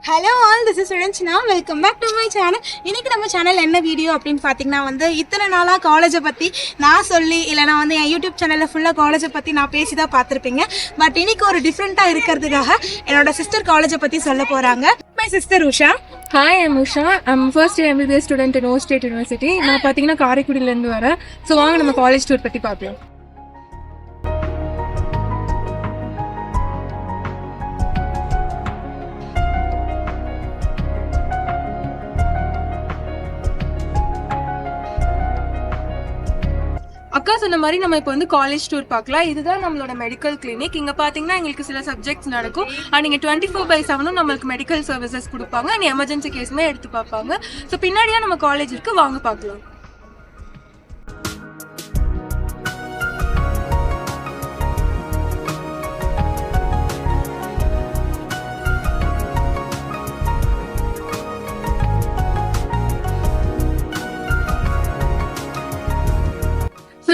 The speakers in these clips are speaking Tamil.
Hello all, this is Suranjana. Welcome back to my channel. இன்றைக்கி நம்ம சேனல் என்ன வீடியோ அப்படின்னு பார்த்தீங்கன்னா இத்தனை நாளாக காலேஜை பற்றி நான் சொல்லி இல்லைனா என் யூடியூப் சேனலில் ஃபுல்லாக காலேஜை பற்றி நான் பேசி தான் பார்த்துருப்பீங்க. பட் இன்றைக்கி ஒரு டிஃப்ரெண்ட்டாக இருக்கிறதுக்காக என்னோட சிஸ்டர் காலேஜை பற்றி சொல்ல போகிறாங்க. My sister Usha. Hi, I'm Usha. I'm first year MBBS student in O state university. நான் பார்த்தீங்கன்னா காரைக்குடியிலேருந்து வரேன். ஸோ வாங்க நம்ம காலேஜ் டூர் பற்றி பார்க்கலாம். அக்கா சொன்ன மாதிரி நம்ம இப்போ காலேஜ் டூர் பார்க்கலாம். இதுதான் நம்மளோட மெடிக்கல் கிளினிக். இங்கே பார்த்தீங்கன்னா எங்களுக்கு சில சப்ஜெக்ட்ஸ் நடக்கும். அண்ட் இங்கே 24/7 நம்மளுக்கு மெடிக்கல் சர்வீசஸ் கொடுப்பாங்க. அண்ட் எமர்ஜென்சி கேஸுமே எடுத்து பார்ப்பாங்க. ஸோ பின்னாடியாக நம்ம காலேஜ் இருக்கு, வாங்க பார்க்கலாம்.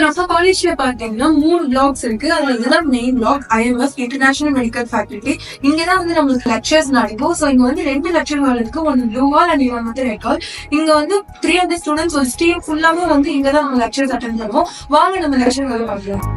நம்ம காலேஜ்ல பாத்தீங்கன்னா 3 பிளாக்ஸ் இருக்கு. அதுல இதுதான் main black, IMF international medical faculty. இங்கதான் நம்மளுக்கு லெக்சர்ஸ் நடக்கும். ஸோ இங்க 2 லெக்சர் ஹால் இருக்கு, ஒன்னு ப்ளூ ஹால் அண்ட் இன்னொன்னு ரெட் ஹால். இங்க 300 ஸ்டூடெண்ட்ஸ் ஒரு ஸ்ட்ரீம் ஃபுல்லாமே இங்கதான் நம்ம லெக்சர்ஸ் அட்டெண்ட் பண்ணுவோம். வாங்க நம்ம லெக்சர் ஹால் பார்க்கலாம்.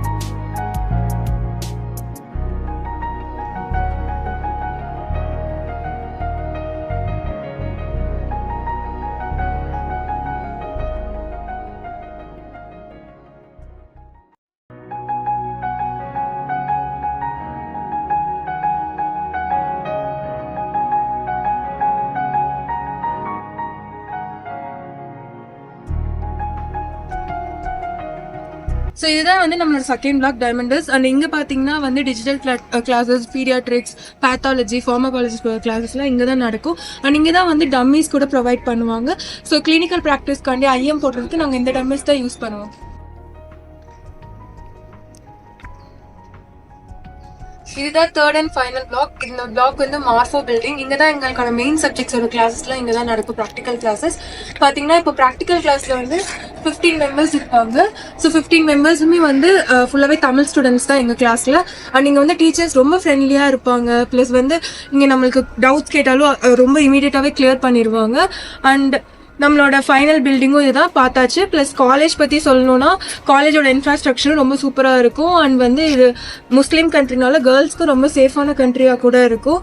ஸோ இதுதான் நம்மளோட செகண்ட் பிளாக் டைமண்டஸ். அண்ட் இங்கே பார்த்தீங்கன்னா digital classes, pediatrics, pathology, pharmacology கிளாஸஸ்லாம் இங்கே தான் நடக்கும். அண்ட் இங்கே தான் டம்மிஸ் கூட ப்ரொவைட் பண்ணுவாங்க. ஸோ கிளினிக்கல் ப்ராக்டிஸ்க்காண்டி IM போடுறதுக்கு நாங்கள் இந்த டம்மிஸ் தான் யூஸ் பண்ணுவோம். இதுதான் தேர்ட் அண்ட் ஃபைனல் பிளாக். இந்த பிளாக் மார்ஃபோ பில்டிங். இங்கே தான் எங்களுக்கான மெயின் சப்ஜெக்ட்ஸோட கிளாஸஸ்லாம் இங்கே தான் நடக்கும். ப்ராக்டிக்கல் கிளாஸஸ் பார்த்தீங்கன்னா இப்போ ப்ராக்டிக்கல் கிளாஸில் 15 மெம்பர்ஸ் இருப்பாங்க. ஸோ 15 மெம்பர்ஸுமே ஃபுல்லாகவே தமிழ் ஸ்டூடெண்ட்ஸ் தான் எங்கள் கிளாஸில். அண்ட் இங்கே டீச்சர்ஸ் ரொம்ப ஃப்ரெண்ட்லியாக இருப்பாங்க. ப்ளஸ் இங்கே நம்மளுக்கு டவுட்ஸ் கேட்டாலும் ரொம்ப இமீடியட்டாகவே கிளியர் பண்ணிடுவாங்க. அண்ட் நம்மளோட ஃபைனல் பில்டிங்கும் இதுதான் பார்த்தாச்சு. ப்ளஸ் காலேஜ் பற்றி சொல்லணும்னா காலேஜோட இன்ஃப்ராஸ்ட்ரக்சரும் ரொம்ப சூப்பராக இருக்கும். அண்ட் இது முஸ்லீம் கண்ட்ரினால கேர்ள்ஸ்க்கு ரொம்ப சேஃபான கண்ட்ரியாக கூட இருக்கும்.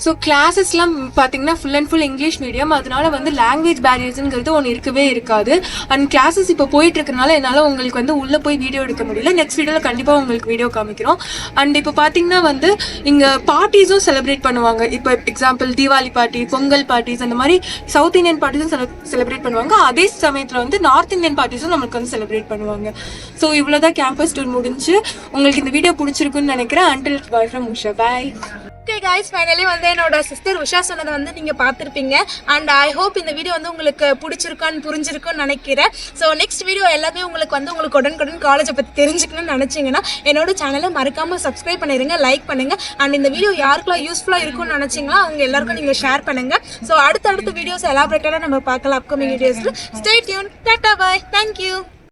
ஸோ கிளாஸஸ்லாம் பார்த்தீங்கன்னா full and full English medium. அதனால லாங்குவேஜ் பேரியர்ஸுங்கிறது ஒன்று இருக்கவே இருக்காது. அண்ட் கிளாஸஸ் இப்போ போயிட்டு இருக்கனால என்னால் உங்களுக்கு உள்ளே போய் வீடியோ எடுக்க முடியல. நெக்ஸ்ட் வீடியோவில் கண்டிப்பாக உங்களுக்கு வீடியோ காமிக்கிறோம். அண்ட் இப்போ பார்த்தீங்கன்னா இங்கே பார்ட்டிஸும் செலிப்ரேட் பண்ணுவாங்க. இப்போ example Deepavali party, Pongal parties, அந்த மாதிரி சவுத் இந்தியன் பார்ட்டிஸும் செலிப்ரேட் பண்ணுவாங்க. அதே சமயத்தில் நார்த் இந்தியன் பார்ட்டிஸும் நம்மளுக்கு செலிப்ரேட் பண்ணுவாங்க. ஸோ இவ்வளோதான் கேம்பஸ் டூர் முடிஞ்சு. உங்களுக்கு இந்த வீடியோ பிடிச்சிருக்குன்னு நினைக்கிறேன். Until bye from Usha. Bye. Okay guys, finally என்னோட சிஸ்டர் உஷா சொன்னதை நீங்கள் பார்த்துருப்பீங்க. அண்ட் ஐ ஹோப் இந்த வீடியோ உங்களுக்கு பிடிச்சிருக்கான்னு புரிஞ்சிருக்குன்னு நினைக்கிறேன். ஸோ நெக்ஸ்ட் வீடியோ எல்லாமே உங்களுக்கு உடனுக்குடன் காலேஜை பற்றி தெரிஞ்சுக்கணும்னு நினச்சிங்கன்னா என்னோட சேனலை மறக்காமல் சப்ஸ்கிரைப் பண்ணிடுங்க, லைக் பண்ணுங்கள். அண்ட் இந்த வீடியோ யாருக்கெல்லாம் யூஸ்ஃபுல்லாக இருக்கும்னு நினச்சிங்களா அவங்க எல்லாருக்கும் நீங்கள் ஷேர் பண்ணுங்கள். ஸோ அடுத்த வீடியோஸ் எலாபரேட்டாக நம்ம பார்க்கலாம் அப்கமிங் வீடியோஸில். Stay tuned. Tata, bye, thank you.